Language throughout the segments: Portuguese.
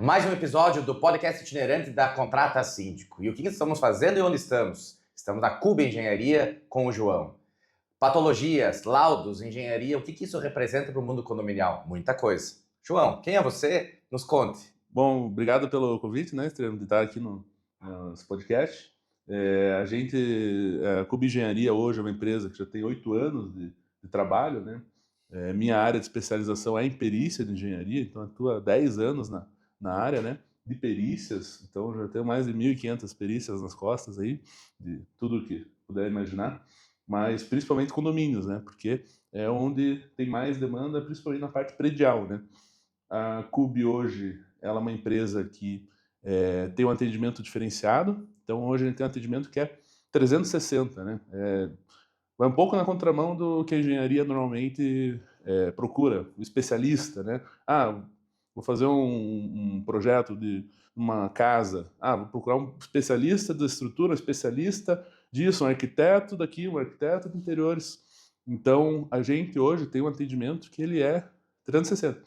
Mais um episódio do podcast itinerante da Contrata Síndico. E o que estamos fazendo e onde estamos? Estamos na Cuba Engenharia com o João. Patologias, laudos, engenharia, o que isso representa para o mundo condominial? Muita coisa. João, quem é você? Nos conte. Bom, obrigado pelo convite, né, Estrela, de estar aqui no podcast. A Cuba Engenharia hoje é uma empresa que já tem 8 anos de trabalho, né? Minha área de especialização é em perícia de engenharia, então atuo há 10 anos na área, né, de perícias, então já tenho mais de 1.500 perícias nas costas aí, de tudo que puder imaginar, mas principalmente condomínios, né, porque é onde tem mais demanda, principalmente na parte predial, né. A CUB hoje ela é uma empresa que tem um atendimento diferenciado, então hoje a gente tem um atendimento que é 360, né, vai um pouco na contramão do que a engenharia normalmente procura, o especialista, né? Vou fazer um projeto de uma casa, vou procurar um especialista da estrutura, um especialista disso, um arquiteto daqui, um arquiteto de interiores. Então, a gente hoje tem um atendimento que ele é 360.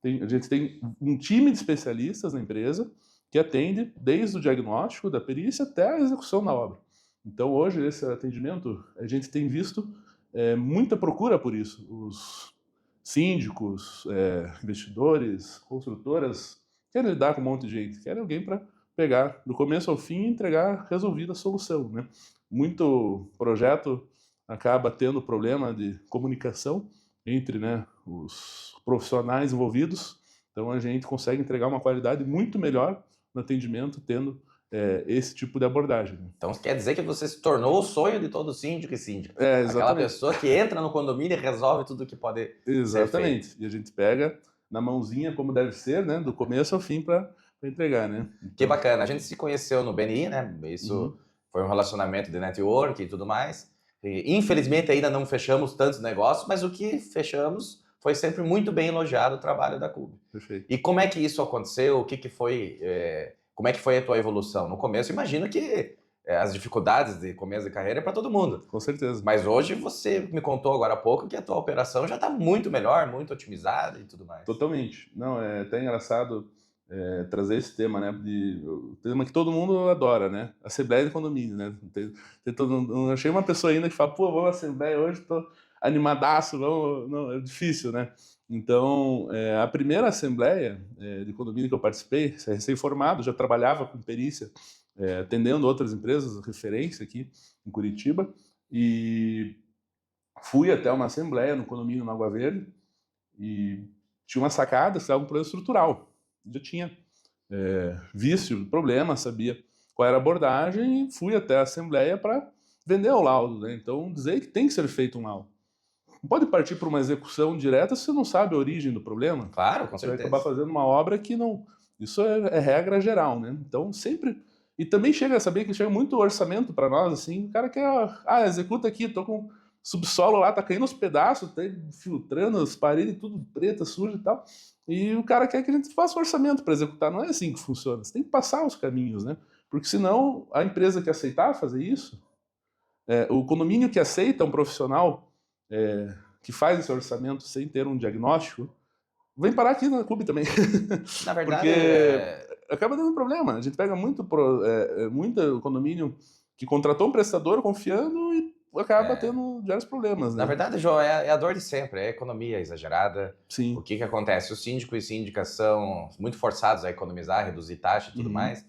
A gente tem um time de especialistas na empresa que atende desde o diagnóstico da perícia até a execução da obra. Então, hoje, esse atendimento, a gente tem visto muita procura por isso. Os síndicos, investidores, construtoras, querem lidar com um monte de gente, querem alguém para pegar do começo ao fim e entregar resolvida a solução, né? Muito projeto acaba tendo problema de comunicação entre, né, os profissionais envolvidos, então a gente consegue entregar uma qualidade muito melhor no atendimento tendo esse tipo de abordagem. Né? Então quer dizer que você se tornou o sonho de todo síndico e síndica. Exatamente. Aquela pessoa que entra no condomínio e resolve tudo que pode ser feito. Exatamente. E a gente pega na mãozinha como deve ser, né, do começo ao fim para entregar, né? Então... Que bacana. A gente se conheceu no BNI, né? Isso foi um relacionamento de network e tudo mais. E, infelizmente ainda não fechamos tantos negócios, mas o que fechamos foi sempre muito bem elogiado o trabalho da CUB. Perfeito. E como é que isso aconteceu? O que foi? Como é que foi a tua evolução? No começo, imagino que as dificuldades de começo de carreira é para todo mundo. Com certeza. Mas hoje você me contou agora há pouco que a tua operação já está muito melhor, muito otimizada e tudo mais. Totalmente. Não, é até engraçado trazer esse tema, né? O tema que todo mundo adora, né? Assembleia de condomínio, né? Não achei uma pessoa ainda que fala, pô, vamos à assembleia hoje, tô animadaço, vamos... Não, é difícil, né? Então, a primeira assembleia de condomínio que eu participei, recém-formado, já trabalhava com perícia, atendendo outras empresas, referência aqui em Curitiba, e fui até uma assembleia no condomínio na Água Verde, e tinha uma sacada que estava um problema estrutural. Já tinha vício, problema, sabia qual era a abordagem, e fui até a assembleia para vender o laudo. Né? Então, dizer que tem que ser feito um laudo. Não pode partir para uma execução direta se você não sabe a origem do problema. Claro, com certeza. Você vai acabar fazendo uma obra que não... Isso é regra geral, né? Então, sempre... E também chega a saber que chega muito orçamento para nós, assim, o cara quer... executa aqui, tô com subsolo lá, tá caindo os pedaços, tá filtrando as paredes, tudo preta, suja e tal. E o cara quer que a gente faça um orçamento para executar. Não é assim que funciona. Você tem que passar os caminhos, né? Porque senão, a empresa que aceitar fazer isso, o condomínio que aceita um profissional que faz esse orçamento sem ter um diagnóstico, vem parar aqui na CUB também. Na verdade, porque acaba dando problema. A gente pega muito condomínio que contratou um prestador confiando e acaba tendo vários problemas. Né? Na verdade, João, é a dor de sempre, é a economia exagerada. Sim. O que acontece? Os síndicos e síndicas são muito forçados a economizar, reduzir taxa e tudo mais.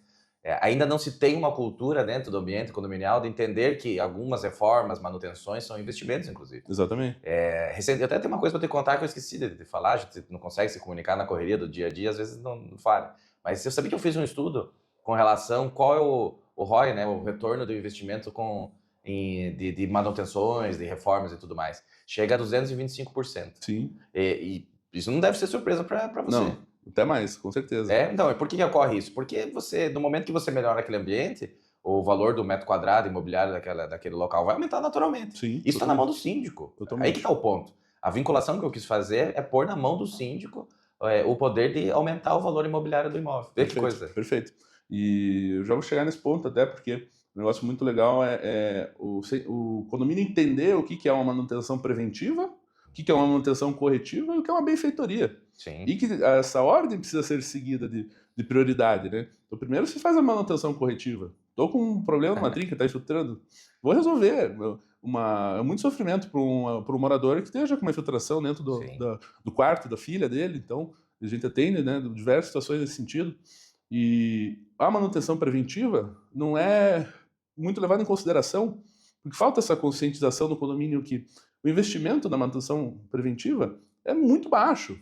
Ainda não se tem uma cultura dentro do ambiente condominial de entender que algumas reformas, manutenções são investimentos, inclusive. Exatamente. Eu até tenho uma coisa para te contar que eu esqueci de falar, a gente não consegue se comunicar na correria do dia a dia, às vezes não falha. Mas eu sabia que eu fiz um estudo com relação qual é o ROI, né, o retorno do investimento de manutenções, de reformas e tudo mais. Chega a 225%. Sim. E isso não deve ser surpresa para você. Não. Até mais, com certeza. Então, por que ocorre isso? Porque no momento que você melhora aquele ambiente, o valor do metro quadrado imobiliário daquele local vai aumentar naturalmente. Sim, isso está na mão do síndico. Totalmente. Aí que está o ponto. A vinculação que eu quis fazer é pôr na mão do síndico o poder de aumentar o valor imobiliário do imóvel. Vê que coisa. Perfeito. E eu já vou chegar nesse ponto até, porque um negócio muito legal o condomínio entender o que é uma manutenção preventiva, o que é uma manutenção corretiva e o que é uma benfeitoria. Sim. E que essa ordem precisa ser seguida de prioridade, né? Então, primeiro você faz a manutenção corretiva. Estou com um problema numa trinca, está infiltrando. Vou resolver. É muito sofrimento para um morador que esteja com uma infiltração dentro do quarto da filha dele. Então, a gente atende, né, diversas situações nesse sentido. E a manutenção preventiva não é muito levada em consideração, porque falta essa conscientização no condomínio que o investimento na manutenção preventiva é muito baixo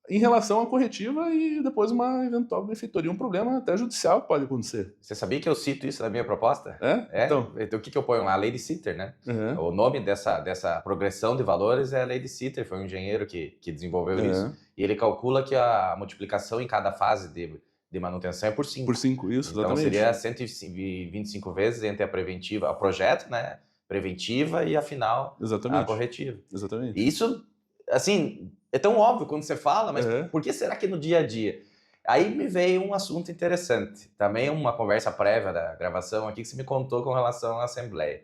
em relação à corretiva e depois uma eventual benfeitoria, um problema até judicial que pode acontecer. Você sabia que eu cito isso na minha proposta? Então, o que eu ponho lá? A Lady Sitter, né? Uhum. O nome dessa progressão de valores é a Lady Sitter, foi um engenheiro que desenvolveu isso. E ele calcula que a multiplicação em cada fase de manutenção é por 5. Por 5, isso, então, exatamente. seria 125 vezes entre a preventiva, o projeto, né? Preventiva e a final, a corretiva. Exatamente. E isso, assim, é tão óbvio quando você fala, mas por que será que no dia a dia? Aí me veio um assunto interessante, também uma conversa prévia da gravação aqui que você me contou com relação à Assembleia.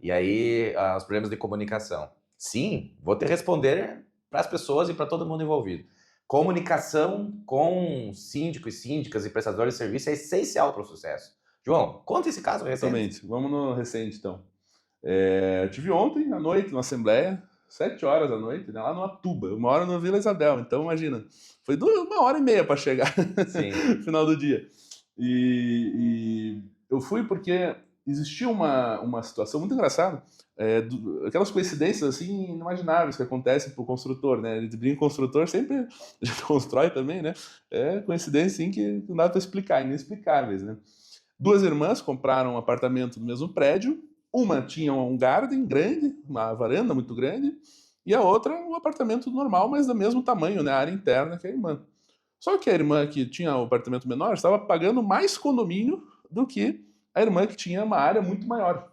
E aí, os problemas de comunicação. Sim, vou te responder para as pessoas e para todo mundo envolvido. Comunicação com síndicos, síndicas e prestadores de serviço é essencial para o sucesso. João, conta esse caso recente. Exatamente, vamos no recente então. Eu tive ontem à noite na Assembleia, 7 horas da noite, né, lá no Atuba. Eu moro no Vila Isabel, então imagina, foi 1h30 para chegar no final do dia. E eu fui porque existia uma situação muito engraçada, aquelas coincidências assim inimagináveis que acontecem para o construtor, né? A gente brinca, construtor sempre a gente constrói também, né? É coincidência assim, que não dá para explicar, inexplicáveis, né? 2 irmãs compraram um apartamento no mesmo prédio. Uma tinha um garden grande, uma varanda muito grande, e a outra um apartamento normal, mas do mesmo tamanho, né, a área interna que a irmã. Só que a irmã que tinha o apartamento menor estava pagando mais condomínio do que a irmã que tinha uma área muito maior.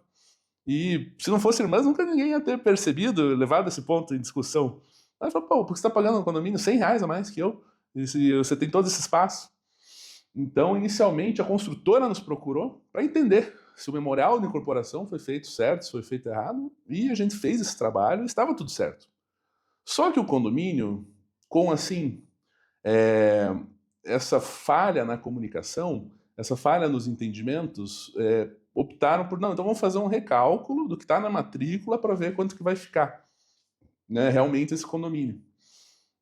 E se não fosse irmãs, nunca ninguém ia ter percebido, levado esse ponto em discussão. Ela falou, pô, porque você está pagando um condomínio R$100 a mais que eu? E se você tem todo esse espaço? Então, inicialmente, a construtora nos procurou para entender se o memorial de incorporação foi feito certo, se foi feito errado, e a gente fez esse trabalho e estava tudo certo. Só que o condomínio, com assim, essa falha na comunicação, essa falha nos entendimentos, optaram por, não, então vamos fazer um recálculo do que está na matrícula para ver quanto que vai ficar, né, realmente esse condomínio.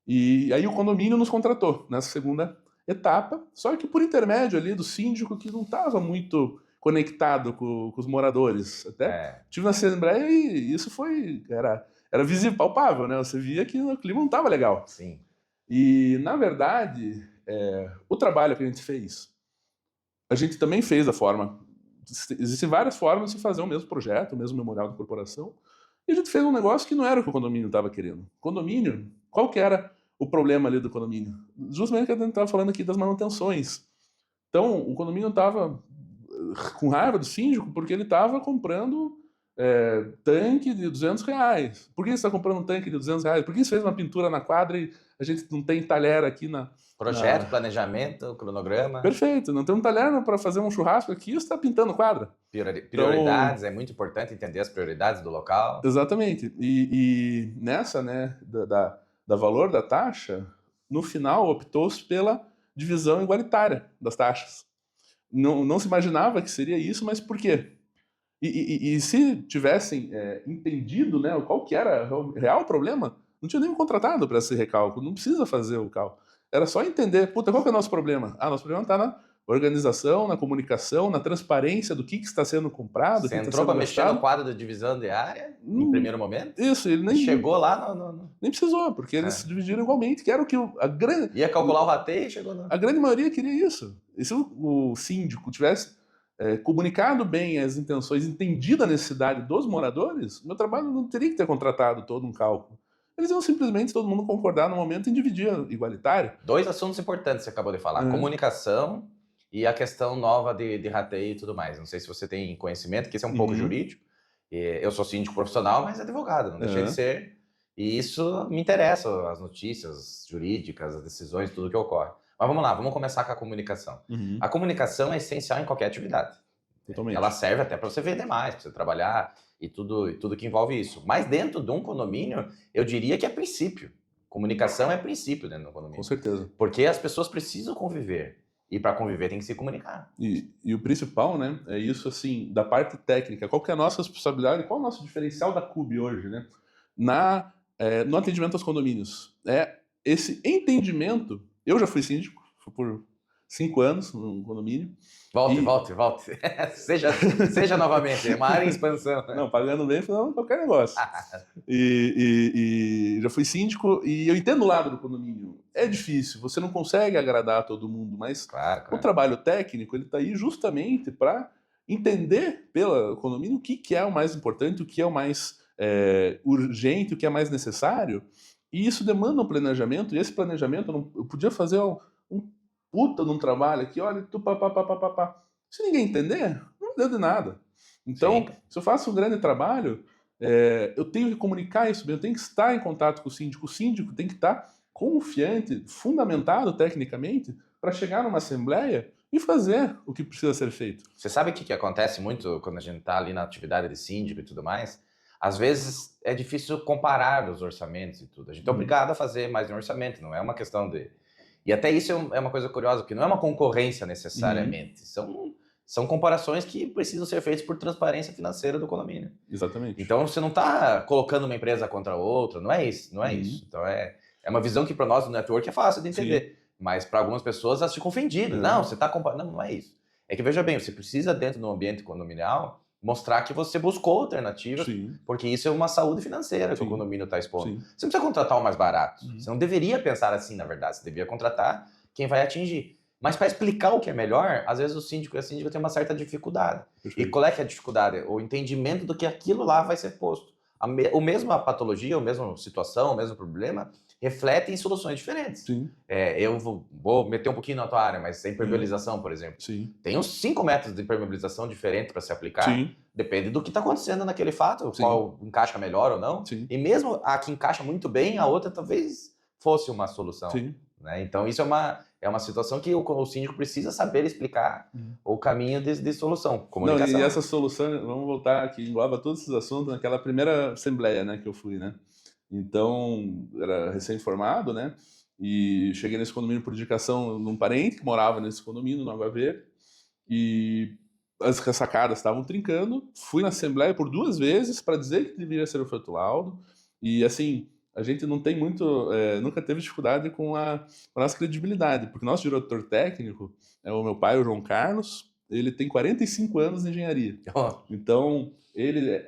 E aí o condomínio nos contratou nessa segunda etapa, só que por intermédio ali do síndico que não estava muito conectado com os moradores. Até tive na Assembleia e isso era visível, palpável, né? Você via que o clima não estava legal. Sim. E, na verdade, o trabalho que a gente fez, a gente também fez da forma... Existem várias formas de fazer o mesmo projeto, o mesmo memorial de incorporação, e a gente fez um negócio que não era o que o condomínio estava querendo. Condomínio, qual que era o problema ali do condomínio? Justamente que a gente estava falando aqui das manutenções. Então, o condomínio estava com raiva do síndico porque ele estava comprando tanque de R$200. Por que você está comprando um tanque de R$200? Por que você fez uma pintura na quadra e a gente não tem talher aqui na... Projeto, planejamento, cronograma. Perfeito, não tem um talher para fazer um churrasco aqui, você está pintando quadra. Prioridades, então, é muito importante entender as prioridades do local. Exatamente. E nessa, né, da valor da taxa, no final optou-se pela divisão igualitária das taxas. Não se imaginava que seria isso, mas por quê? E se tivessem entendido, né, qual que era o real problema, não tinha nem contratado para esse recálculo, não precisa fazer o cálculo. Era só entender, puta, qual que é o nosso problema? Nosso problema está na organização, na comunicação, na transparência do que está sendo comprado. Você entrou para mexer no quadro da divisão de área, em primeiro momento? Isso, ele nem... Chegou lá Nem precisou, porque eles se dividiram igualmente, que era o que a grande... Ia calcular o rateio e chegou lá. A grande maioria queria isso. E se o síndico tivesse comunicado bem as intenções, entendida a necessidade dos moradores, meu trabalho não teria que ter contratado todo um cálculo. Eles iam simplesmente todo mundo concordar no momento em dividir igualitário. 2 assuntos importantes que você acabou de falar. Comunicação e a questão nova de rateio e tudo mais. Não sei se você tem conhecimento, que isso é um pouco jurídico. Eu sou síndico profissional, mas advogado, não deixei de ser. E isso me interessa, as notícias jurídicas, as decisões, tudo que ocorre. Mas vamos lá, vamos começar com a comunicação. A comunicação é essencial em qualquer atividade. Totalmente. Ela serve até para você vender mais, para você trabalhar. e tudo que envolve isso. Mas dentro de um condomínio, eu diria que é princípio. Comunicação é princípio dentro do Com condomínio. certeza. Porque as pessoas precisam conviver. E para conviver tem que se comunicar. E o principal, né, é isso, assim, da parte técnica. Qual que é a nossa responsabilidade? Qual é o nosso diferencial da CUB hoje, né? No atendimento aos condomínios. É esse entendimento. Eu já fui síndico, fui por 5 anos no condomínio. Volte. seja novamente, é uma área em expansão. Não, pagando bem, não, qualquer negócio. E já fui síndico e eu entendo o lado do condomínio. É difícil, você não consegue agradar todo mundo, mas Claro. o trabalho técnico, ele está aí justamente para entender pelo condomínio o que é o mais importante, o que é o mais urgente, o que é mais necessário. E isso demanda um planejamento, e esse planejamento, eu podia fazer um puta num trabalho aqui, olha, papapá. Se ninguém entender, não deu de nada. Então, se eu faço um grande trabalho, eu tenho que comunicar isso bem, eu tenho que estar em contato com o síndico tem que estar confiante, fundamentado tecnicamente, para chegar numa assembleia e fazer o que precisa ser feito. Você sabe o que acontece muito quando a gente está ali na atividade de síndico e tudo mais? Às vezes é difícil comparar os orçamentos e tudo. A gente é obrigado a fazer mais um orçamento, não é uma questão de... E até isso é uma coisa curiosa, porque não é uma concorrência necessariamente. São comparações que precisam ser feitas por transparência financeira do condomínio. Exatamente. Então você não está colocando uma empresa contra a outra, não é isso, não é isso. Então é uma visão que para nós do network é fácil de entender, mas para algumas pessoas elas ficam ofendidas. Não, você está comparando, não é isso. É que veja bem, você precisa dentro do ambiente condominial mostrar que você buscou alternativas, porque isso é uma saúde financeira que o condomínio está expondo. Você não precisa contratar o mais barato. Você não deveria pensar assim, na verdade. Você deveria contratar quem vai atingir. Mas para explicar o que é melhor, às vezes o síndico e a síndica têm uma certa dificuldade. E qual é que é a dificuldade? O entendimento do que aquilo lá vai ser posto. A mesma patologia, a mesma situação, o mesmo problema, refletem em soluções diferentes. Eu vou meter um pouquinho na tua área, mas a impermeabilização, por exemplo. Tem uns 5 métodos de impermeabilização diferentes para se aplicar. Depende do que está acontecendo naquele fato, qual encaixa melhor ou não. E mesmo a que encaixa muito bem, a outra talvez fosse uma solução. Né? Então isso é uma situação que o síndico precisa saber explicar o caminho de solução, comunicação. Não, e essa solução, vamos voltar aqui, engloba todos esses assuntos naquela primeira assembleia, né, que eu fui, né? Então, era recém-formado, né? E cheguei nesse condomínio por indicação de um parente que morava nesse condomínio, no Água Verde, e as sacadas estavam trincando. Fui na assembleia por 2 vezes para dizer que deveria ser feito o laudo, e assim, a gente não tem nunca teve dificuldade com a nossa credibilidade, porque nosso diretor técnico é o meu pai, o João Carlos, ele tem 45 anos de engenharia. Então, ele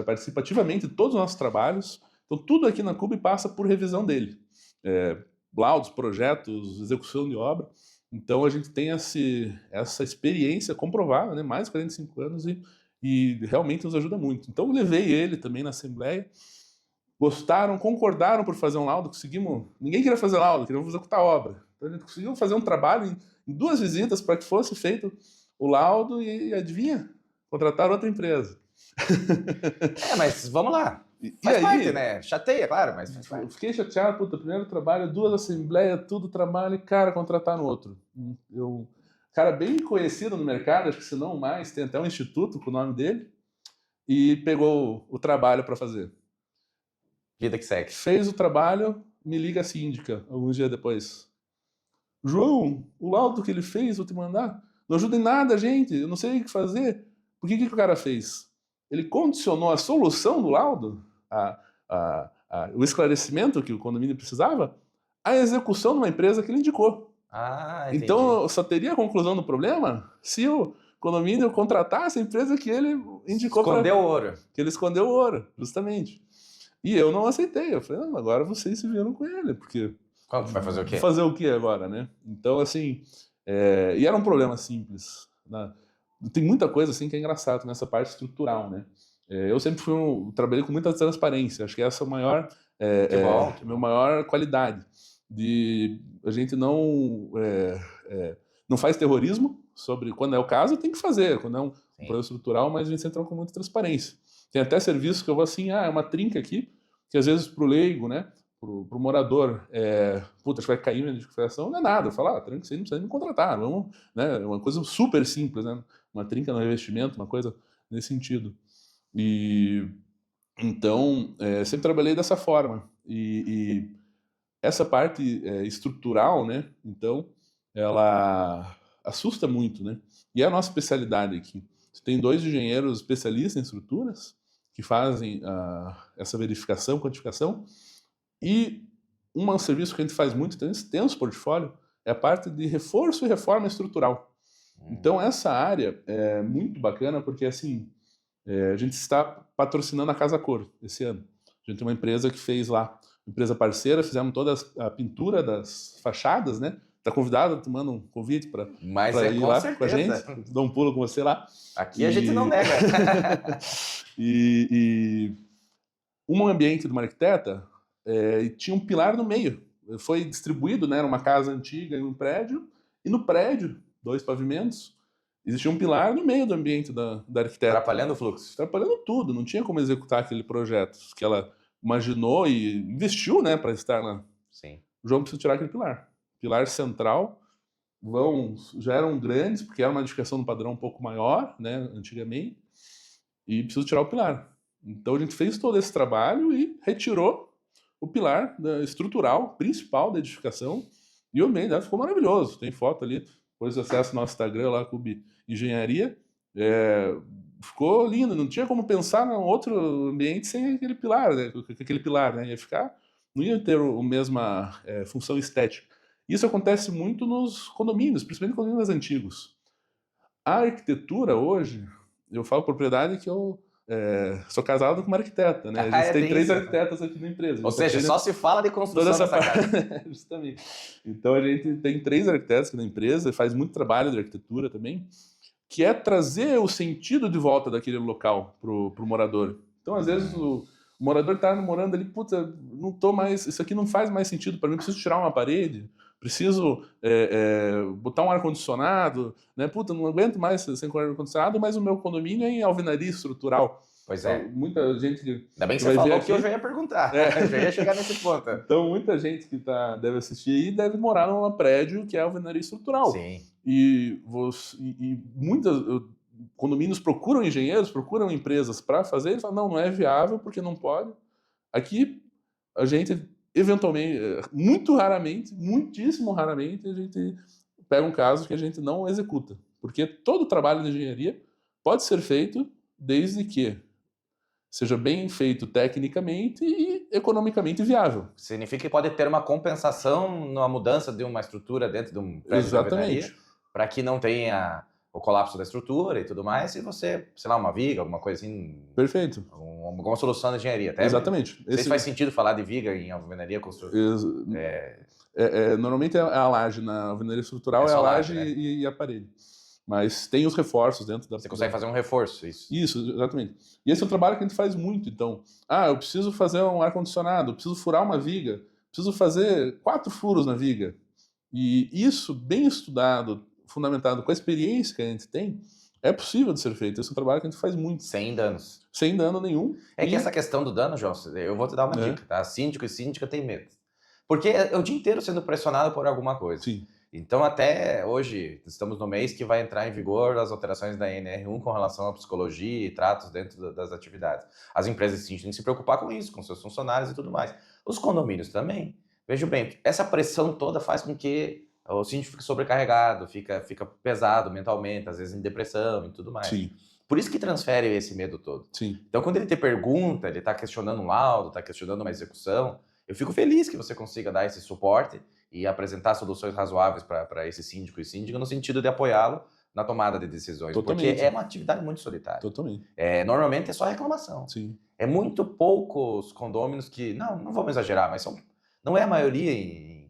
participa ativamente de todos os nossos trabalhos. Então, tudo aqui na CUB passa por revisão dele. Laudos, projetos, execução de obra. Então, a gente tem essa experiência comprovada, né? Mais de 45 anos e realmente nos ajuda muito. Então, eu levei ele também na assembleia. Gostaram, concordaram por fazer um laudo, conseguimos... Ninguém queria fazer laudo, queríamos executar a obra. Então a gente conseguiu fazer um trabalho em 2 visitas para que fosse feito o laudo e adivinha? Contrataram outra empresa. Mas vamos lá. Faz parte, né? Chateia, claro, mas faz parte. Eu fiquei chateado, primeiro trabalho, 2 assembleias, tudo trabalho, e cara, contrataram outro. Cara bem conhecido no mercado, acho que se não mais, tem até um instituto com o nome dele, e pegou o trabalho para fazer. Vida que segue. Fez o trabalho, me liga a síndica, alguns dias depois. João, o laudo que ele fez, vou te mandar. Não ajuda em nada, gente, eu não sei o que fazer. Por que o cara fez? Ele condicionou a solução do laudo, o esclarecimento que o condomínio precisava, à execução de uma empresa que ele indicou. Entendi. Então, só teria a conclusão do problema se o condomínio contratasse a empresa que ele indicou. Escondeu o ouro. Que ele escondeu o ouro, justamente. E eu não aceitei. Eu falei, não, agora vocês se viram com ele, porque... Como vai fazer o quê? Fazer o quê agora, né? Então, assim... E era um problema simples. Né? Tem muita coisa, assim, que é engraçado nessa parte estrutural, né? Eu sempre trabalhei com muita transparência. Acho que essa é a maior... minha maior qualidade. A gente não faz terrorismo sobre... Quando é o caso, tem que fazer. Quando é um problema estrutural, mas a gente entra com muita transparência. Tem até serviço que eu vou assim, é uma trinca aqui, que às vezes pro leigo, né, pro morador, acho que vai cair na edificação, não é nada. Eu falo, tranca, você não precisa me contratar, né, é uma coisa super simples, né, uma trinca no revestimento, uma coisa nesse sentido. E então, sempre trabalhei dessa forma. E essa parte estrutural, né? Então, ela assusta muito, né? E é a nossa especialidade aqui. Você tem 2 engenheiros especialistas em estruturas que fazem essa verificação, quantificação, e um serviço que a gente faz muito, tem nosso portfólio, é a parte de reforço e reforma estrutural. Então, essa área é muito bacana porque, assim, a gente está patrocinando a Casa Cor esse ano. A gente tem uma empresa que fez lá, empresa parceira, fizemos toda a pintura das fachadas, né? Tá convidado, te mando um convite para ir com lá certeza. com a gente, dar um pulo com você lá. Aqui a gente não nega. e um ambiente de uma arquiteta tinha um pilar no meio. Foi distribuído, né? Era uma casa antiga em um prédio, e no prédio, 2 pavimentos, existia um pilar no meio do ambiente da arquiteta. Atrapalhando o fluxo. Atrapalhando tudo, não tinha como executar aquele projeto que ela imaginou e investiu, né, para estar lá. Sim. O João precisa tirar aquele pilar. Pilar central, já eram grandes, porque era uma edificação no padrão um pouco maior, né, antigamente, e precisa tirar o pilar. Então a gente fez todo esse trabalho e retirou o pilar estrutural, principal da edificação, e o ambiente ficou maravilhoso. Tem foto ali, depois acessa o nosso Instagram lá, Clube Engenharia. Ficou lindo, não tinha como pensar em outro ambiente sem aquele pilar, né? Aquele pilar, né? Não ia ter a mesma função estética. Isso acontece muito nos condomínios, principalmente condomínios antigos. A arquitetura hoje, eu falo propriedade que eu sou casado com uma arquiteta, né? A gente tem 3 arquitetas aqui na empresa. Ou seja, só se fala de construção nessa casa. Justamente. Então a gente tem 3 arquitetos aqui na empresa, faz muito trabalho de arquitetura também, que é trazer o sentido de volta daquele local pro morador. Então, às vezes, o morador está morando ali, puta, não tô mais, isso aqui não faz mais sentido para mim, preciso tirar uma parede, preciso botar um ar-condicionado, né? Puta, não aguento mais sem ar-condicionado, mas o meu condomínio é em alvenaria estrutural. Pois é. Então, muita gente Ainda bem que você falou que eu já ia perguntar. Eu já ia chegar nesse ponto. Então, muita gente que deve assistir aí deve morar num prédio que é alvenaria estrutural. Sim. E muitos condomínios procuram engenheiros, procuram empresas para fazer, e falam, não é viável porque não pode. Aqui, a gente, eventualmente, muito raramente, muitíssimo raramente, a gente pega um caso que a gente não executa. Porque todo trabalho de engenharia pode ser feito desde que seja bem feito tecnicamente e economicamente viável. Significa que pode ter uma compensação na mudança de uma estrutura dentro de um prédio de alvenaria, para que não tenha o colapso da estrutura e tudo mais, e você, sei lá, uma viga, alguma coisa assim. Perfeito. Alguma solução de engenharia. Até exatamente. Não sei se faz sentido falar de viga em alvenaria construção. Normalmente é a laje, na alvenaria estrutural é a laje, né? e a parede. Mas tem os reforços dentro da... Você consegue fazer um reforço, isso. Isso, exatamente. E esse é um trabalho que a gente faz muito. Então, eu preciso fazer um ar-condicionado, preciso furar uma viga, preciso fazer 4 furos na viga. E isso, bem estudado, fundamentado com a experiência que a gente tem, é possível de ser feito. Esse é um trabalho que a gente faz muito. Sem danos. Sem dano nenhum. Que essa questão do dano, João, eu vou te dar uma dica, tá? Síndico e síndica tem medo. Porque é o dia inteiro sendo pressionado por alguma coisa. Sim. Então, até hoje, estamos no mês que vai entrar em vigor as alterações da NR1 com relação à psicologia e tratos dentro das atividades. As empresas sim têm que se preocupar com isso, com seus funcionários e tudo mais. Os condomínios também. Veja bem, essa pressão toda faz com que o síndico fique sobrecarregado, fica pesado mentalmente, às vezes em depressão e tudo mais. Sim. Por isso que transfere esse medo todo. Sim. Então, quando ele te pergunta, ele está questionando um laudo, está questionando uma execução, eu fico feliz que você consiga dar esse suporte e apresentar soluções razoáveis para esse síndico e síndica no sentido de apoiá-lo na tomada de decisões. Totalmente. Porque é uma atividade muito solitária. Totalmente. Normalmente é só reclamação. Sim. É muito poucos condôminos que, não vamos exagerar, mas não é a maioria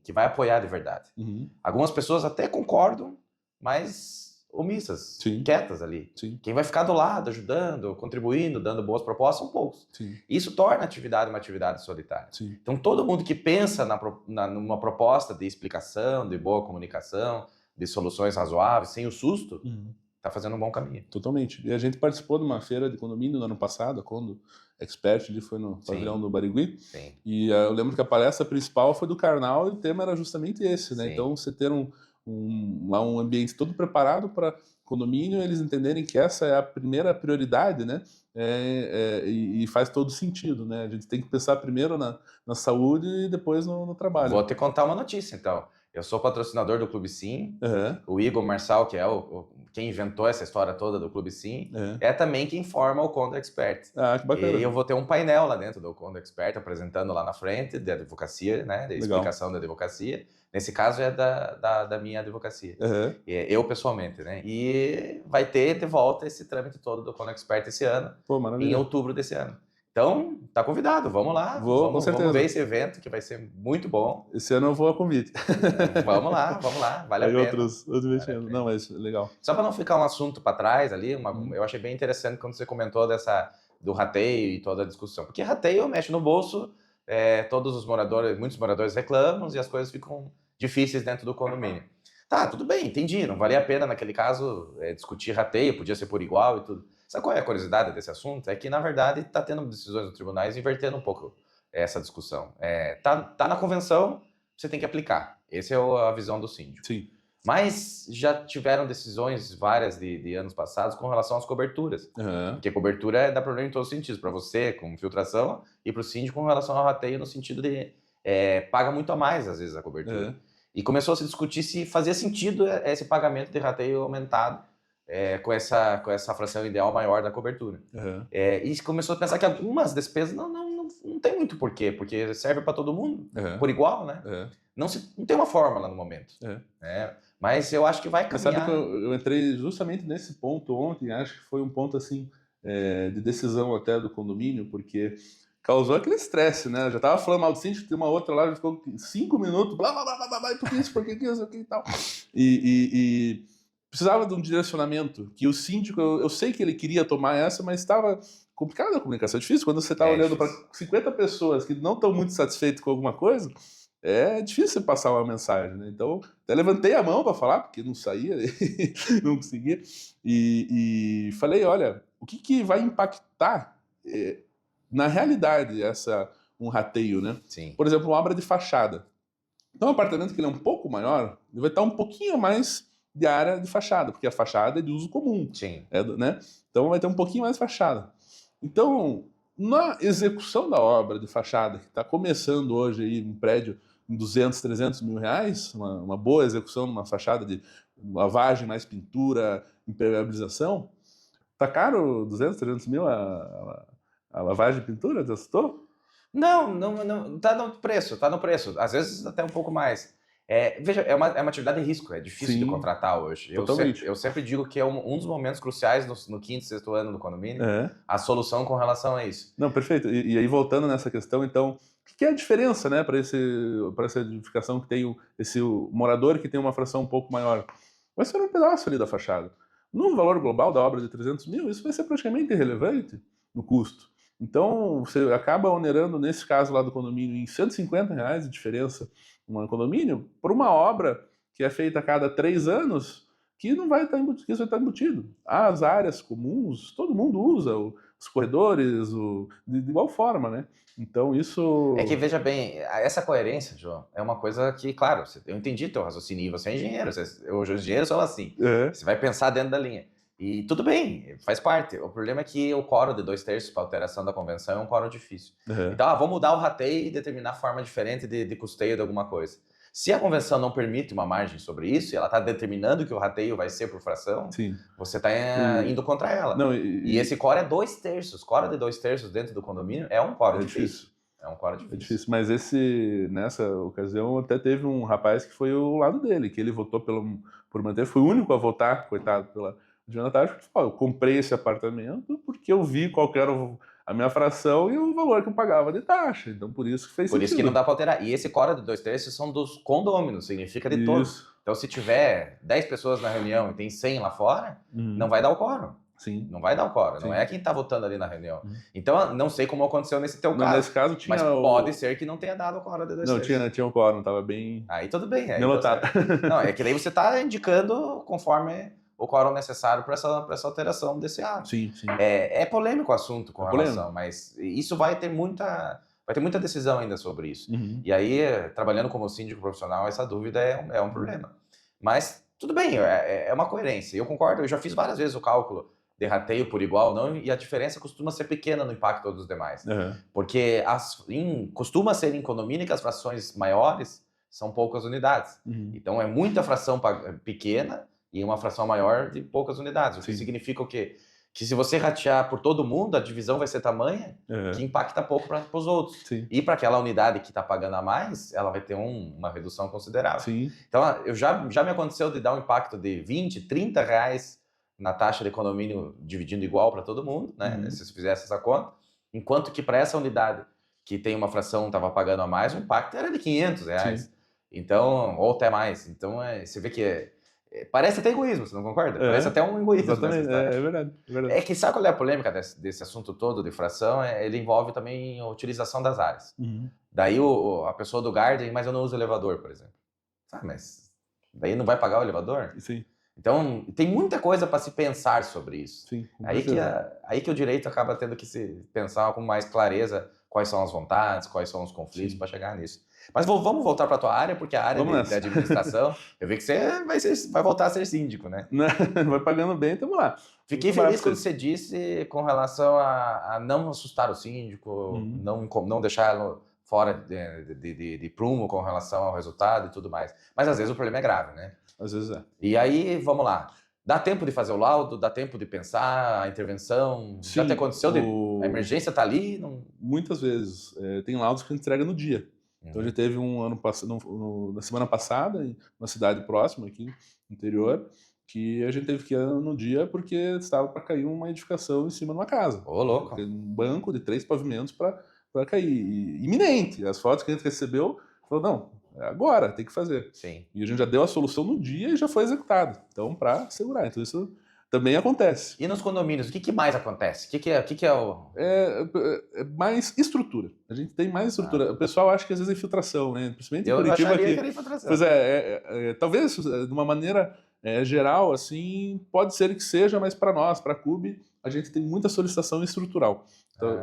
que vai apoiar de verdade. Uhum. Algumas pessoas até concordam, mas omissas, Sim. quietas ali. Sim. Quem vai ficar do lado, ajudando, contribuindo, dando boas propostas, são poucos. Sim. Isso torna a atividade uma atividade solitária. Sim. Então, todo mundo que pensa numa proposta de explicação, de boa comunicação, de soluções razoáveis, sem o susto, está fazendo um bom caminho. Totalmente. E a gente participou de uma feira de condomínio no ano passado, quando Expert ali foi no pavilhão do Barigui. Sim. E eu lembro que a palestra principal foi do Karnal e o tema era justamente esse, né? Sim. Então, você ter um ambiente todo preparado para condomínio, eles entenderem que essa é a primeira prioridade, né? E faz todo sentido, né? A gente tem que pensar primeiro na saúde e depois no trabalho. Vou te contar uma notícia, então. Eu sou patrocinador do Clube Sim. Uhum. O Igor Marçal, que é quem inventou essa história toda do Clube Sim, é também quem forma o Condo Expert. Ah, que bacana. E eu vou ter um painel lá dentro do Condo Expert, apresentando lá na frente, da advocacia, né? Da explicação da advocacia. Nesse caso é da minha advocacia. Uhum. Eu pessoalmente, né? E vai ter de volta esse trâmite todo do Condo Expert esse ano, em outubro desse ano. Então, tá convidado, vamos lá. Com certeza. Vamos ver esse evento, que vai ser muito bom. Esse ano eu vou a convite. Vamos lá, vale a pena. Outros investimentos. Não, mas legal. Só para não ficar um assunto para trás ali, eu achei bem interessante quando você comentou do rateio e toda a discussão. Porque rateio mexe no bolso, muitos moradores reclamam e as coisas ficam difíceis dentro do condomínio. Tá, tudo bem, entendi, não valia a pena naquele caso discutir rateio, podia ser por igual e tudo. Sabe qual é a curiosidade desse assunto? É que, na verdade, está tendo decisões dos tribunais invertendo um pouco essa discussão. Tá na convenção, você tem que aplicar. Essa é a visão do síndico. Sim. Mas já tiveram decisões várias de anos passados com relação às coberturas. Uhum. Porque cobertura dá problema em todos os sentidos. Para você, com filtração, e para o síndico com relação ao rateio, no sentido de paga muito a mais, às vezes, a cobertura. Uhum. E começou a se discutir se fazia sentido esse pagamento de rateio aumentado com essa fração ideal maior da cobertura. Uhum. E começou a pensar que algumas despesas não tem muito porquê, porque serve para todo mundo, por igual, né? Não tem uma fórmula no momento. Mas eu acho que vai caminhar. Mas sabe que eu entrei justamente nesse ponto ontem, acho que foi um ponto assim de decisão até do condomínio, porque causou aquele estresse, né? Eu já tava falando mal do síndico, tem uma outra lá, já ficou 5 minutos, blá, blá, blá, blá, blá, por que isso aqui e tal. E precisava de um direcionamento, que o síndico, eu sei que ele queria tomar essa, mas estava complicada a comunicação. É difícil, quando você está olhando para 50 pessoas que não estão muito satisfeitas com alguma coisa, é difícil passar uma mensagem, né? Então, até levantei a mão para falar, porque não saía, não conseguia, e falei, olha, o que vai impactar na realidade um rateio, né? Sim. Por exemplo, uma obra de fachada. Então, um apartamento que ele é um pouco maior, ele vai estar um pouquinho a mais de área de fachada, porque a fachada é de uso comum. Sim. Né? Então vai ter um pouquinho mais de fachada. Então, na execução da obra de fachada, que está começando hoje aí um prédio em 200, 300 mil reais, uma boa execução numa fachada de lavagem mais pintura, impermeabilização, tá caro 200, 300 mil a lavagem e pintura? Já assustou? Não, tá no preço. Às vezes até um pouco mais. Veja, é uma atividade de risco, é difícil de contratar hoje. Eu sempre digo que é um dos momentos cruciais no quinto, sexto ano do condomínio, a solução com relação a isso. Não, perfeito. E aí, voltando nessa questão, então, o que é a diferença, né, para essa edificação que tem esse morador que tem uma fração um pouco maior? Vai ser um pedaço ali da fachada. No valor global da obra de 300 mil, isso vai ser praticamente irrelevante no custo. Então, você acaba onerando, nesse caso lá do condomínio, em R$150 de diferença um condomínio, por uma obra que é feita a cada 3 anos, que não vai estar embutido, que isso vai estar embutido. As áreas comuns, todo mundo usa, os corredores, de igual forma, né? Então, isso... É que, veja bem, essa coerência, João, é uma coisa que, claro, eu entendi teu raciocínio, você é engenheiro, os engenheiros são assim, você vai pensar dentro da linha. E tudo bem, faz parte. O problema é que o quórum de 2/3 para alteração da convenção é um quórum difícil. Então, vamos mudar o rateio e determinar forma diferente de custeio de alguma coisa. Se a convenção não permite uma margem sobre isso, e ela está determinando que o rateio vai ser por fração, você está indo contra ela. Não, e esse quórum é 2/3. Quórum de 2/3 dentro do condomínio é um quórum difícil. É um quórum difícil. É difícil, mas nessa ocasião até teve um rapaz que foi o lado dele, que ele votou por manter, foi o único a votar, coitado, pela Jonathan, eu comprei esse apartamento porque eu vi qual era a minha fração e o valor que eu pagava de taxa. Então, por isso que fez sentido. Por isso que não dá para alterar. E esse quórum de 2/3 são dos condôminos, significa de todos. Então, se tiver 10 pessoas na reunião e tem 100 lá fora, não vai dar o quórum. Sim. Não vai dar o quórum. Não é quem está votando ali na reunião. Então, não sei como aconteceu nesse teu caso. Nesse caso tinha mas pode ser que não tenha dado o quórum de 2/3. Não, tinha um quórum, estava bem... Aí tudo bem. Lotado. Não, é que daí você está indicando conforme o quórum necessário para essa alteração desse ato. Sim. É polêmico o assunto com relação, mas isso vai ter muita decisão ainda sobre isso. E aí, trabalhando como síndico profissional, essa dúvida é um problema. Mas tudo bem, é uma coerência. Eu concordo, eu já fiz várias vezes o cálculo de rateio por igual, não, e a diferença costuma ser pequena no impacto dos demais. Aham. Porque costuma ser em condomínio que as frações maiores são poucas unidades. Uhum. Então é muita fração pequena e uma fração maior de poucas unidades. O que Sim. significa o quê? Que se você ratear por todo mundo, a divisão vai ser tamanha Aham. que impacta pouco para os outros. Sim. E para aquela unidade que está pagando a mais, ela vai ter uma redução considerável. Sim. Então, já me aconteceu de dar um impacto de 20, 30 reais na taxa de condomínio dividindo igual para todo mundo, né? Uhum. Se você fizesse essa conta. Enquanto que para essa unidade que tem uma fração estava pagando a mais, o impacto era de 500 reais. Sim. Então, ou até mais. Então, você vê que parece até egoísmo, você não concorda? Parece até um egoísmo. Exatamente, é verdade. É que sabe qual é a polêmica desse assunto todo de fração? Ele envolve também a utilização das áreas. Uhum. Daí a pessoa do Garden, mas eu não uso elevador, por exemplo. Ah, mas daí não vai pagar o elevador? Sim. Então, tem muita coisa para se pensar sobre isso. Sim. Aí que o direito acaba tendo que se pensar com mais clareza quais são as vontades, quais são os conflitos para chegar nisso. Mas vamos voltar para a tua área, porque a área de administração, eu vi que você vai voltar a ser síndico, né? Vai pagando bem, tamo lá. Fiquei feliz quando você disse com relação a não assustar o síndico, não deixá-lo fora de prumo com relação ao resultado e tudo mais. Mas às vezes o problema é grave, né? Às vezes é. E aí, vamos lá. Dá tempo de fazer o laudo? Dá tempo de pensar a intervenção? Sim, já te aconteceu a emergência tá ali? Não... Muitas vezes. Tem laudos que a gente entrega no dia. Então, a gente teve um ano passado, na semana passada, em uma cidade próxima aqui, no interior, que a gente teve que ir no dia porque estava para cair uma edificação em cima de uma casa. Ô, louco. Um banco de 3 pavimentos para cair. Iminente. As fotos que a gente recebeu, falou, não, agora, tem que fazer. Sim. E a gente já deu a solução no dia e já foi executado. Então, para segurar. Então, isso também acontece. E nos condomínios, o que mais acontece? O que é o... É mais estrutura. A gente tem mais estrutura. O pessoal acha que às vezes é infiltração, né? Principalmente em Curitiba. Eu acharia que era infiltração. Pois talvez de uma maneira geral, assim, pode ser que seja, mas para nós, para a CUB, a gente tem muita solicitação estrutural. Então,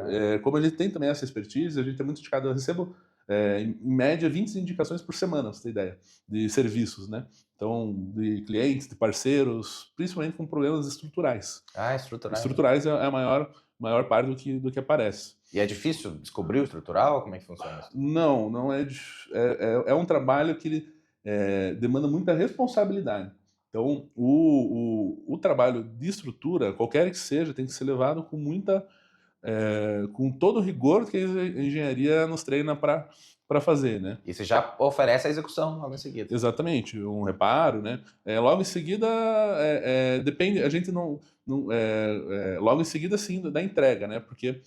como a gente tem também essa expertise, a gente é muito indicado. Eu recebo, em média, 20 indicações por semana, pra você ter ideia, de serviços, né? Então, de clientes, de parceiros, principalmente com problemas estruturais. Estruturais. Estruturais é a maior parte do que aparece. E é difícil descobrir o estrutural? Como é que funciona isso? Não é. É um trabalho que ele demanda muita responsabilidade. Então, o trabalho de estrutura, qualquer que seja, tem que ser levado com com todo o rigor que a engenharia nos treina para fazer, né? E você já oferece a execução logo em seguida. Exatamente, um reparo, né? Logo em seguida, depende, a gente logo em seguida, sim, da entrega, né? Porque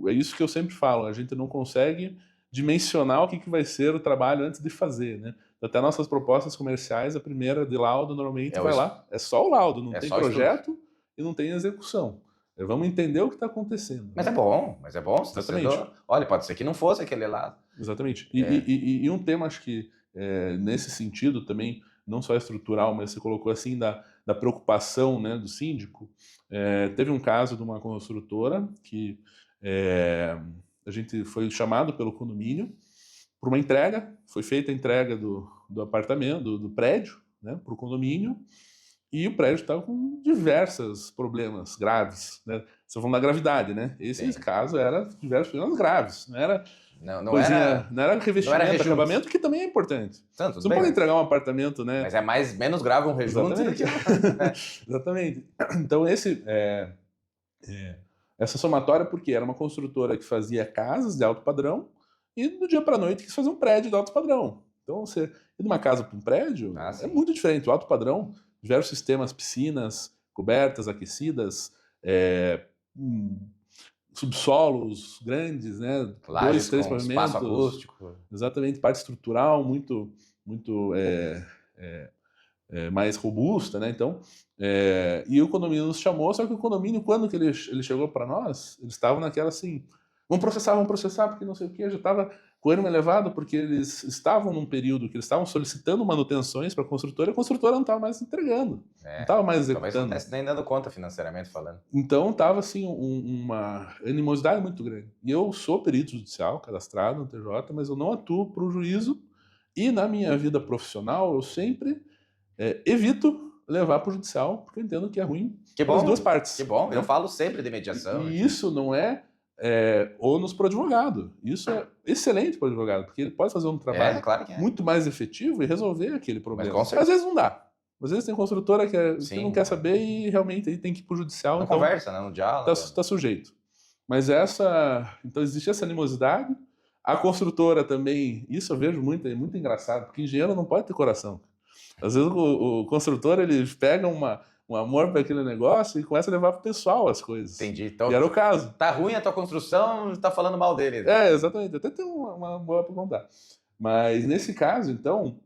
é isso que eu sempre falo, a gente não consegue dimensionar o que vai ser o trabalho antes de fazer, né? Até nossas propostas comerciais, a primeira de laudo, normalmente vai lá, é só o laudo, não tem projeto e não tem execução. Vamos entender o que está acontecendo. Mas é bom. Exatamente. Olha, pode ser que não fosse aquele lado. Exatamente. E um tema, acho que nesse sentido também, não só estrutural, mas você colocou assim, da preocupação, né, do síndico. Teve um caso de uma construtora que a gente foi chamado pelo condomínio para uma entrega, foi feita a entrega do apartamento, do prédio, né, para o condomínio, e o prédio estava com diversos problemas graves, né? Você falando da gravidade, né? Esse caso era diversos problemas graves, não era não era revestimento, acabamento, que também é importante. Você não pode entregar um apartamento, né? Mas é menos grave um rejunte do que... Exatamente. Então, essa somatória, porque era uma construtora que fazia casas de alto padrão e do dia para a noite quis fazer um prédio de alto padrão. Então, você ir de uma casa para um prédio é muito diferente. O alto padrão, diversos sistemas, piscinas, cobertas, aquecidas, subsolos grandes, né? Lajes 2, 3 pavimentos. Espaço acústico. Exatamente, parte estrutural muito mais robusta, né? Então, e o condomínio nos chamou, só que o condomínio, quando que ele chegou para nós, eles estavam naquela assim, vamos processar, porque não sei o que, já estava com o ânimo elevado, porque eles estavam num período que eles estavam solicitando manutenções para a construtora não estava mais entregando, não estava mais executando. Talvez não estivesse nem dando conta financeiramente falando. Então, estava assim, uma animosidade muito grande. E eu sou perito judicial, cadastrado no TJ, mas eu não atuo para o juízo, e na minha vida profissional, eu sempre evito levar para o judicial, porque eu entendo que é ruim Que para as bom, duas partes. que bom. Né? Eu falo sempre de mediação. E isso não é ônus para o advogado. Isso é excelente para o advogado, porque ele pode fazer um trabalho Claro que é. muito mais efetivo e resolver aquele Mas problema. com Às certeza. vezes não dá. Às vezes tem construtora que Sim. não quer saber e realmente aí tem que ir para o judicial. Não Então conversa, né? No diálogo. está sujeito. Mas então existe essa animosidade. A construtora também, isso eu vejo muito, é muito engraçado, porque engenheiro não pode ter coração. Às vezes o construtor, ele pega um amor para aquele negócio e começa a levar para o pessoal as coisas. Entendi. Então, e era o caso. Tá ruim a tua construção, tá falando mal dele. Exatamente. Até tem uma boa para contar. Mas nesse caso, então,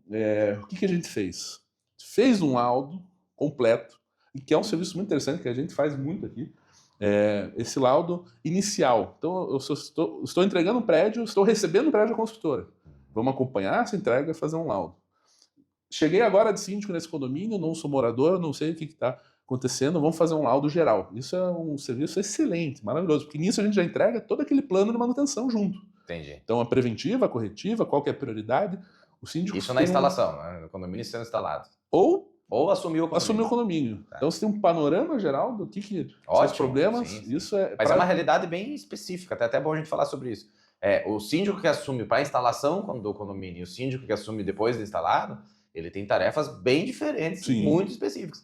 o que a gente fez? Fez um laudo completo, e que é um serviço muito interessante que a gente faz muito aqui. Esse laudo inicial. Então, eu estou entregando um prédio, estou recebendo um prédio da construtora. Vamos acompanhar essa entrega e fazer um laudo. Cheguei agora de síndico nesse condomínio, não sou morador, não sei o que está acontecendo, vamos fazer um laudo geral. Isso é um serviço excelente, maravilhoso, porque nisso a gente já entrega todo aquele plano de manutenção junto. Entendi. Então, a preventiva, a corretiva, qual que é a prioridade, o síndico... Isso na instalação, né? No condomínio sendo instalado. Ou assumir o condomínio. Tá. Então, você tem um panorama geral do que são os problemas. Sim. Isso Mas é uma realidade bem específica, até bom a gente falar sobre isso. O síndico que assume para a instalação do condomínio e o síndico que assume depois de instalado, ele tem tarefas bem diferentes, muito específicas.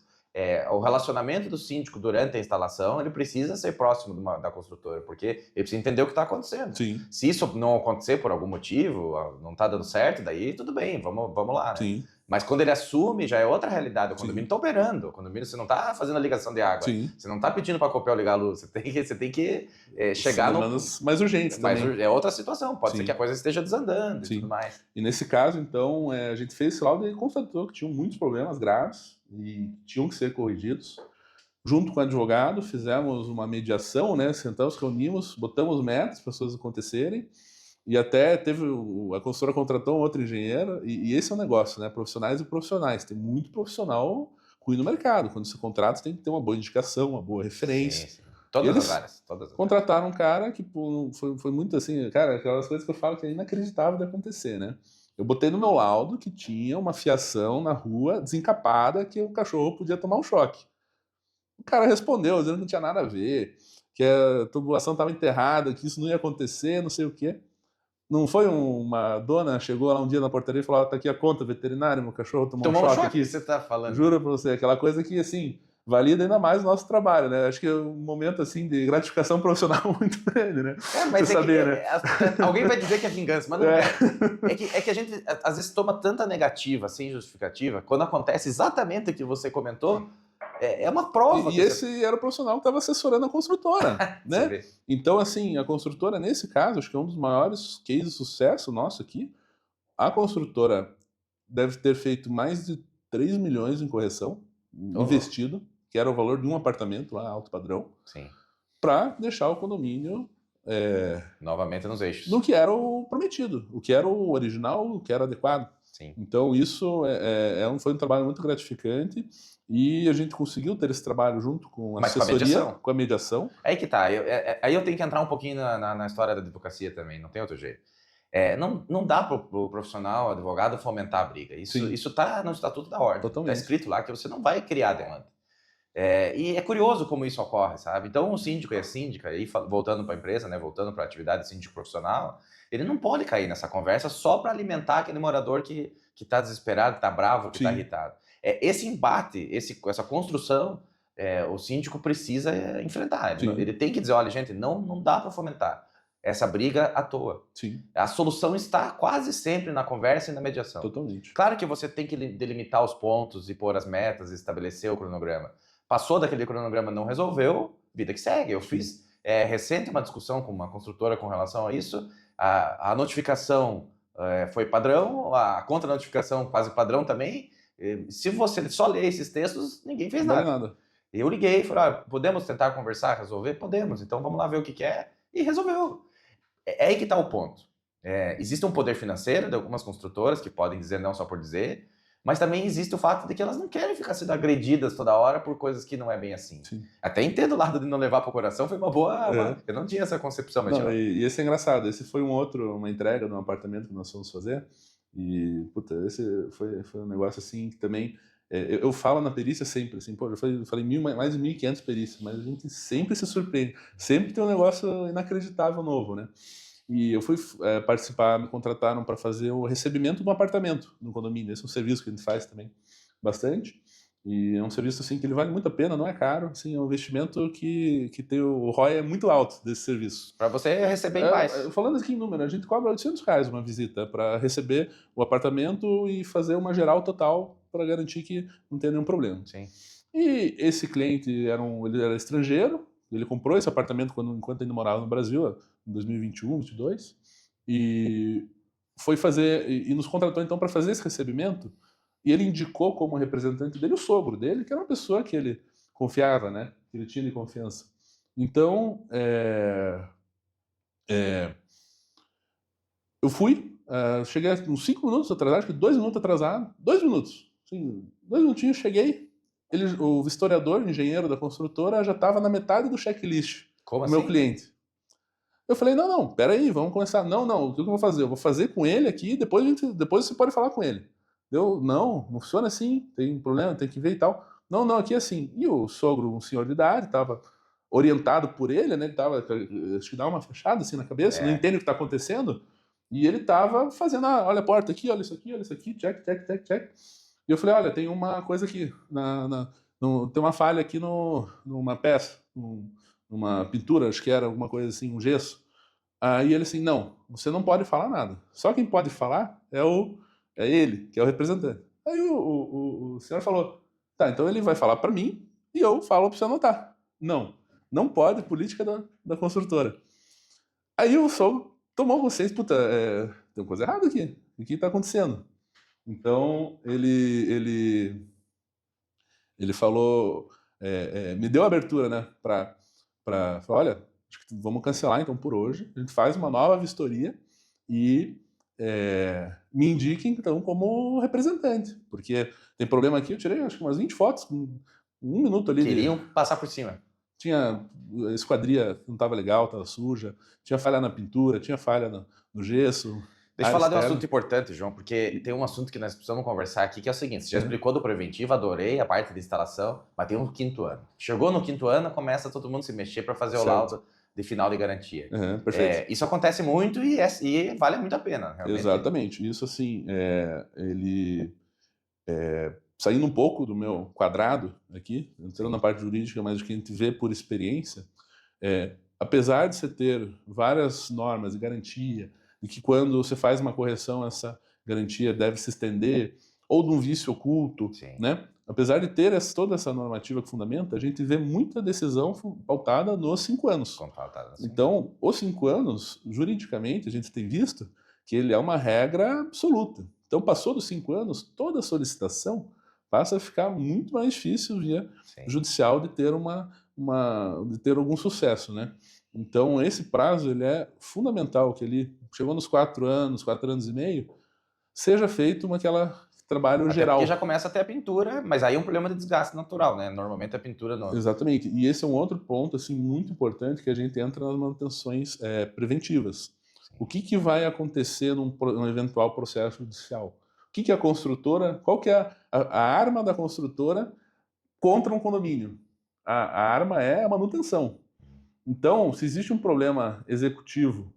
O relacionamento do síndico durante a instalação, ele precisa ser próximo da construtora, porque ele precisa entender o que está acontecendo. Sim. Se isso não acontecer por algum motivo, não está dando certo, daí tudo bem, vamos lá, né? Sim. Mas quando ele assume, já é outra realidade. O condomínio está operando. O condomínio, você não está fazendo a ligação de água. Sim. Você não está pedindo para a Copel ligar a luz. Você tem que chegar no... mais urgentes também. É outra situação. Pode ser que a coisa esteja desandando e tudo mais. E nesse caso, então, a gente fez esse laudo e constatou que tinham muitos problemas graves e tinham que ser corrigidos. Junto com o advogado, fizemos uma mediação, né? Sentamos, reunimos, botamos metas para as coisas acontecerem. E até a consultora contratou um outro engenheiro, e esse é o negócio, né? Profissionais e profissionais. Tem muito profissional ruim no mercado. Quando você contrata, você tem que ter uma boa indicação, uma boa referência. Sim. Todas as áreas. Contrataram um cara que foi muito assim, cara, aquelas coisas que eu falo que é inacreditável de acontecer, né? Eu botei no meu laudo que tinha uma fiação na rua desencapada que o cachorro podia tomar um choque. O cara respondeu, dizendo que não tinha nada a ver, que a tubulação estava enterrada, que isso não ia acontecer, não sei o quê. Não foi uma dona, chegou lá um dia na portaria e falou, tá aqui a conta veterinária, meu cachorro tomou um choque aqui. Você tá falando. Juro pra você, aquela coisa que, assim, valida ainda mais o nosso trabalho, né? Acho que é um momento, assim, de gratificação profissional muito grande, né? Mas saber, né? Alguém vai dizer que é vingança, mas não é. É que a gente, às vezes, toma tanta negativa, sem justificativa, quando acontece exatamente o que você comentou, é uma prova. E esse era o profissional que estava assessorando a construtora, né? Então, assim, a construtora, nesse caso, acho que é um dos maiores cases de sucesso nosso aqui. A construtora deve ter feito mais de 3 milhões em correção, investido, que era o valor de um apartamento lá, alto padrão, para deixar o condomínio... novamente nos eixos. No que era o prometido, o que era o original, o que era adequado. Sim. Então, isso foi um trabalho muito gratificante. E a gente conseguiu ter esse trabalho junto com a assessoria, com a mediação. Aí que tá. Aí eu tenho que entrar um pouquinho na história da advocacia também, não tem outro jeito. Não dá para o profissional, advogado, fomentar a briga. Isso está no Estatuto da Ordem. Está escrito lá que você não vai criar demanda. E é curioso como isso ocorre, sabe? Então, o síndico e a síndica, aí, voltando para a empresa, né, voltando para a atividade síndico profissional, ele não pode cair nessa conversa só para alimentar aquele morador que está desesperado, que está bravo, que está irritado. Esse embate, essa construção, o síndico precisa enfrentar. Ele tem que dizer, olha, gente, não dá para fomentar essa briga à toa. Sim. A solução está quase sempre na conversa e na mediação. Totalmente. Claro que você tem que delimitar os pontos e pôr as metas, estabelecer o cronograma. Passou daquele cronograma, não resolveu, vida que segue. Eu fiz recente uma discussão com uma construtora com relação a isso. A notificação foi padrão, a contra-notificação quase padrão também. Se você só ler esses textos, ninguém fez nada. Não é nada. Eu liguei e falei, podemos tentar conversar, resolver? Podemos, então vamos lá ver o que é. E resolveu. É aí que está o ponto. Existe um poder financeiro de algumas construtoras que podem dizer não só por dizer, mas também existe o fato de que elas não querem ficar sendo agredidas toda hora por coisas que não é bem assim. Sim. Até entendo o lado de não levar para o coração, foi uma boa... Eu não tinha essa concepção. Mas e esse é engraçado, esse foi uma entrega de um apartamento que nós fomos fazer, e, puta, esse foi um negócio assim que também eu falo na perícia sempre, assim, pô, eu falei mais de 1.500 perícias, mas a gente sempre se surpreende, sempre tem um negócio inacreditável novo, né? E eu fui participar, me contrataram para fazer o recebimento do apartamento no condomínio. Esse é um serviço que a gente faz também bastante. E é um serviço assim que ele vale muito a pena, não é caro, assim, é um investimento que tem o ROI é muito alto desse serviço. Para você receber em paz. Falando aqui em número, a gente cobra R$ 800 uma visita para receber o apartamento e fazer uma geral total para garantir que não tenha nenhum problema. Sim. E esse cliente ele era estrangeiro, ele comprou esse apartamento enquanto ele morava no Brasil, em 2021, 2022, e foi fazer e nos contratou então para fazer esse recebimento. E ele indicou como representante dele o sogro dele, que era uma pessoa que ele confiava, né? Que ele tinha de confiança. Então, eu fui, cheguei uns 5 minutos atrasado, acho que 2 minutos atrasado, 2 minutos, assim, 2 minutinhos, cheguei. O vistoriador, o engenheiro da construtora, já estava na metade do checklist Como do meu assim? cliente. Eu falei, não, peraí, vamos começar. Não, o que eu vou fazer? Eu vou fazer com ele aqui, depois você pode falar com ele. Não funciona assim, tem um problema, tem que ver e tal. Não, aqui é assim. E o sogro, um senhor de idade, estava orientado por ele, né? Ele estava, acho que dá uma fechada assim na cabeça, não entende o que está acontecendo. E ele estava fazendo, olha a porta aqui, olha isso aqui, check. E eu falei, olha, tem uma coisa aqui, tem uma falha aqui numa peça, numa pintura, acho que era alguma coisa assim, um gesso. Aí ele assim, não, você não pode falar nada. Só quem pode falar é ele, que é o representante. Aí o senhor falou, tá, então ele vai falar para mim e eu falo para você anotar. Não pode, política da construtora. Aí o sogro tomou consciência, puta, tem coisa errada aqui. O que está acontecendo? Então ele falou, me deu abertura, né, para falar, olha, acho que vamos cancelar então por hoje. A gente faz uma nova vistoria e me indique então como representante, porque tem problema aqui. Eu tirei acho que umas 20 fotos com 1 minuto ali. Queriam passar por cima. Tinha a esquadria não estava legal, estava suja, tinha falha na pintura, tinha falha no gesso. Deixa eu falar de um assunto importante, João, porque tem um assunto que nós precisamos conversar aqui, que é o seguinte: você já explicou do preventivo, adorei a parte de instalação, mas tem um 5º ano. Chegou no 5º ano, começa todo mundo se mexer para fazer o laudo de final de garantia. Perfeito. Isso acontece muito e vale muito a pena, realmente. Exatamente. Isso, assim, saindo um pouco do meu quadrado aqui, entrando na parte jurídica, mas o que a gente vê por experiência, apesar de você ter várias normas de garantia, e que quando você faz uma correção, essa garantia deve se estender, ou de um vício oculto, né? Apesar de ter toda essa normativa que fundamenta, a gente vê muita decisão pautada nos 5 anos. Então, os 5 anos, juridicamente, a gente tem visto que ele é uma regra absoluta. Então, passou dos 5 anos, toda solicitação passa a ficar muito mais difícil via judicial de ter de ter algum sucesso, né? Então, esse prazo ele é fundamental, que ele chegou nos 4 anos, 4 anos e meio, seja feito aquela trabalho geral. Porque já começa a ter a pintura, mas aí é um problema de desgaste natural, né? Normalmente a pintura não. Exatamente. E esse é um outro ponto assim muito importante, que a gente entra nas manutenções preventivas. O que vai acontecer num eventual processo judicial? O que a construtora, qual que é a arma da construtora contra um condomínio? A arma é a manutenção. Então, se existe um problema executivo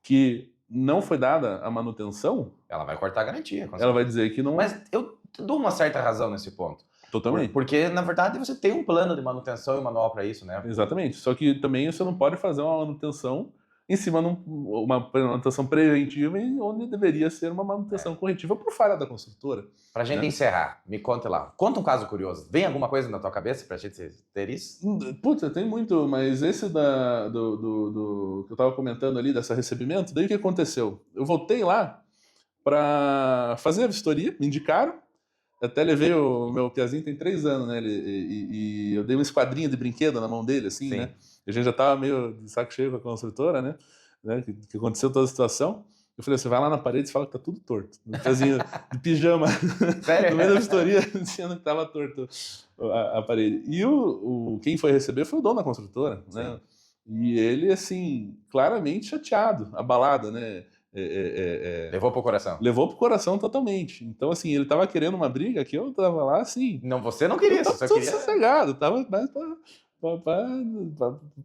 que não foi dada a manutenção, ela vai cortar a garantia. Ela vai dizer que não. Mas eu dou uma certa razão nesse ponto. Totalmente. Porque, na verdade, você tem um plano de manutenção e um manual para isso, né? Exatamente. Só que também você não pode fazer uma manutenção em cima de uma manutenção preventiva onde deveria ser uma manutenção corretiva por falha da construtora. Pra gente encerrar, me conta lá. Conta um caso curioso. Vem alguma coisa na tua cabeça pra gente ter isso? Puta, tem muito, mas esse do que eu tava comentando ali, desse recebimento, daí o que aconteceu? Eu voltei lá para fazer a vistoria, me indicaram, até levei o meu piazinho, tem 3 anos, né? E eu dei uma esquadrinha de brinquedo na mão dele, assim, né? A gente já tava meio de saco cheio com a construtora, né? Que aconteceu toda a situação. Eu falei, você vai lá na parede e fala que tá tudo torto. Um piazinho de pijama. Sério? No meio da vistoria, dizendo que tava torto a parede. E quem foi receber foi o dono da construtora, né? E ele, assim, claramente chateado, abalado, né? Levou pro coração. Levou pro coração totalmente. Então, assim, ele tava querendo uma briga que eu tava lá, assim... Não, você não queria, eu você tava só tudo queria... sossegado, tava mais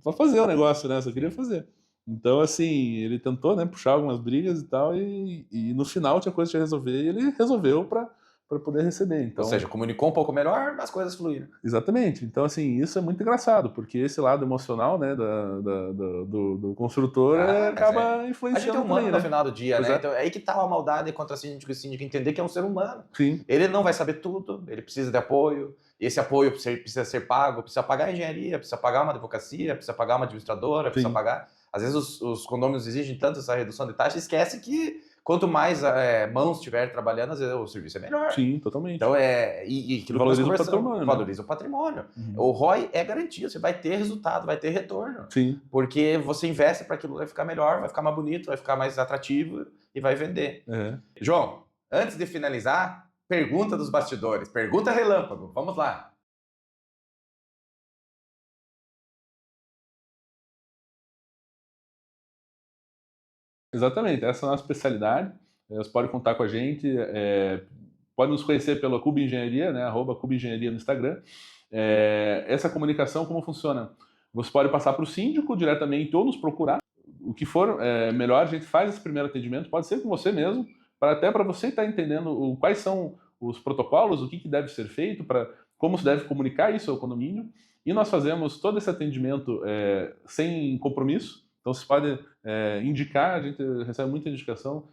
pra fazer o negócio, né? Só queria fazer. Então, assim, ele tentou, né, puxar algumas brigas e tal, e no final tinha coisa que resolver, e ele resolveu pra poder receber. Então, Ou seja, comunicou um pouco melhor, as coisas fluíram. exatamente. Então, assim, isso é muito engraçado, porque esse lado emocional, né, do construtor acaba A influenciando gente é humano também, no né? final do dia, Pois né? é. Então é aí que tá a maldade contra síndico e síndica, entender que é um ser humano. Sim, Ele não vai saber tudo, ele precisa de apoio, e esse apoio precisa ser pago, precisa pagar a engenharia, precisa pagar uma advocacia, precisa pagar uma administradora, precisa sim, pagar... Às vezes os condomínios exigem tanto essa redução de taxa, esquece que quanto mais mãos tiver trabalhando, às vezes o serviço é melhor. sim, totalmente. Então e aquilo Valoriza que nós o conversamos, patrimônio, né? valoriza o patrimônio. Uhum. O ROI é garantia, você vai ter resultado, vai ter retorno. Sim. Porque você investe para aquilo vai ficar melhor, vai ficar mais bonito, vai ficar mais atrativo e vai vender. João, antes de finalizar, pergunta dos bastidores, pergunta relâmpago, vamos lá. Exatamente, essa é a nossa especialidade. Você pode contar com a gente, pode nos conhecer pela Cuba Engenharia, né, @CubaEngenharia no Instagram. Essa comunicação, como funciona? Você pode passar para o síndico diretamente ou nos procurar. O que for melhor, a gente faz esse primeiro atendimento, pode ser com você mesmo, até para você estar entendendo quais são os protocolos, o que deve ser feito, como se deve comunicar isso ao condomínio. E nós fazemos todo esse atendimento sem compromisso. Então, você pode indicar, a gente recebe muita indicação,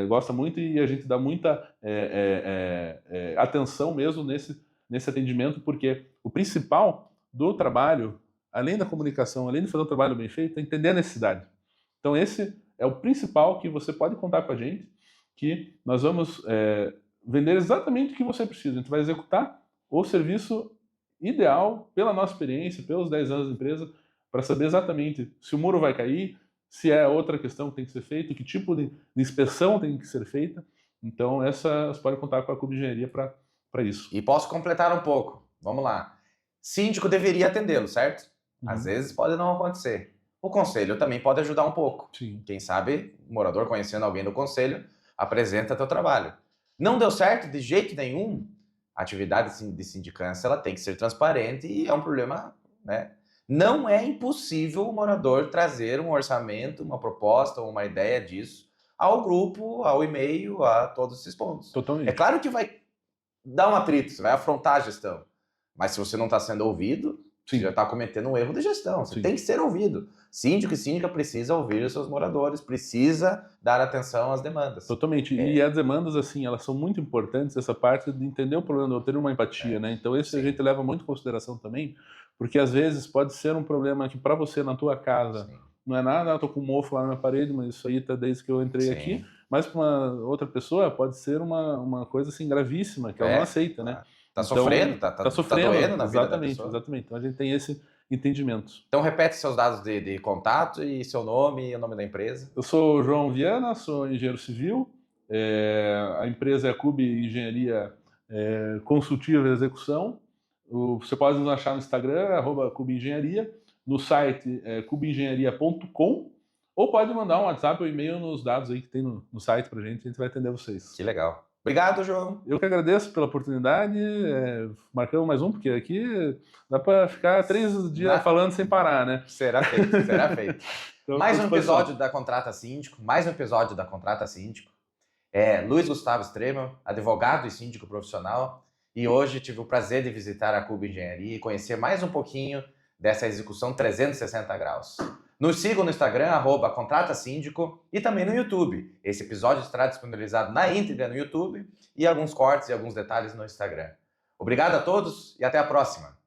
gosta muito e a gente dá muita atenção mesmo nesse atendimento, porque o principal do trabalho, além da comunicação, além de fazer um trabalho bem feito, é entender a necessidade. Então, esse é o principal que você pode contar com a gente, que nós vamos vender exatamente o que você precisa. A gente vai executar o serviço ideal pela nossa experiência, pelos 10 anos de empresa, para saber exatamente se o muro vai cair, se é outra questão que tem que ser feita, que tipo de inspeção tem que ser feita. Então, você pode contar com a Cuba Engenharia para isso. E posso completar um pouco. Vamos lá. Síndico deveria atendê-lo, certo? Às vezes pode não acontecer. O conselho também pode ajudar um pouco. Sim. Quem sabe, o morador conhecendo alguém do conselho, apresenta teu trabalho. Não deu certo de jeito nenhum, a atividade de sindicância ela tem que ser transparente e é um problema, né? Não é impossível o morador trazer um orçamento, uma proposta ou uma ideia disso ao grupo, ao e-mail, a todos esses pontos. Totalmente. É claro que vai dar um atrito, você vai afrontar a gestão. Mas se você não está sendo ouvido, Sim. você já está cometendo um erro de gestão. Você Sim. tem que ser ouvido. Síndico e síndica precisa ouvir os seus moradores, precisa dar atenção às demandas. Totalmente. E as demandas, assim, elas são muito importantes, essa parte de entender o problema, ter uma empatia, né? Então, isso a gente leva muito em consideração também, porque às vezes pode ser um problema que para você, na tua casa, não é nada, eu tô com um mofo lá na minha parede, mas isso aí tá desde que eu entrei aqui, mas para uma outra pessoa pode ser uma coisa, assim, gravíssima, que ela não aceita, né? Tá sofrendo, tá sofrendo, doendo na vida da exatamente, pessoa. exatamente. Então, a gente tem esse entendimento. Então, repete seus dados de contato e seu nome e o nome da empresa. Eu sou o João Viana, sou engenheiro civil, a empresa é a Cuba Engenharia Consultiva e Execução. Você pode nos achar no Instagram, @CubaEngenharia, no site cubaengenharia.com, ou pode mandar um WhatsApp ou e-mail nos dados aí que tem no site pra gente, a gente vai atender vocês. Que legal. Obrigado, João. Eu que agradeço pela oportunidade, marcamos mais um, porque aqui dá para ficar 3 dias falando sem parar, né? Será feito, será feito. Então, mais um episódio da Contrata Síndico, Luiz Gustavo Stremel, advogado e síndico profissional, e hoje tive o prazer de visitar a Cuba Engenharia e conhecer mais um pouquinho dessa execução 360 graus. Nos sigam no Instagram, @ContrataSíndico, e também no YouTube. Esse episódio estará disponibilizado na íntegra no YouTube e alguns cortes e alguns detalhes no Instagram. Obrigado a todos e até a próxima!